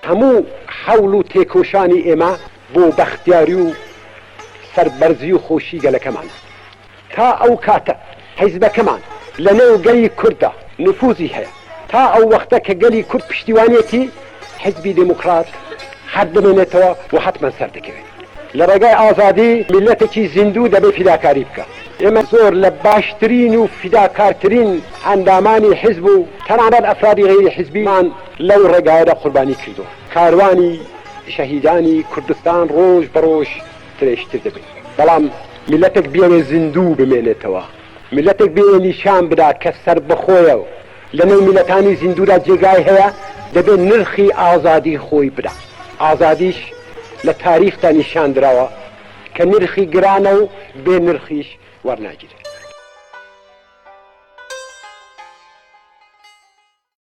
هەموو حەول و تێکۆشانی ئێمە بۆ بەختیاری و سەربەرزی و خۆشی گەلەکەمان تا ئەو کاتە حیزبەکەمان لە نێو گەلی کوردە نفوزی هەیە تا ئەو وەختە کە گەلی کورد پشتیوانێتی حیزبی دموکرات حەد دەمێنێتەوە و حتمەن سەر دەکەوێت لە ڕێگای ئازادی میلەتێکی زیندوو دەبێت فیداکاری بکە ئێمە زۆر لە باشترین و فیداکارترین ئەندامانی حیزب و تەنانەت ئەفرادی غەیری حیزبیمان لەو ڕێگایەدا قوربانی کردووە کاروانی شەهیدانی کوردستان ڕۆژ بەڕۆژ ترێشتر دەبێت بەڵام میلەتێک بێنێ زیندوو بمێنێتەوە میلەتێک بێنێ نیشان بدا کە سەر بەخۆیە و لەنێو میلەتانی زیندوودا جێگای هەیە دەبێت نرخی ئازادی خۆی بدا ئازادیش لە تاریخدا نیشان دراوە کە نرخی گرانە و بێ نرخیش وەرناگیرێت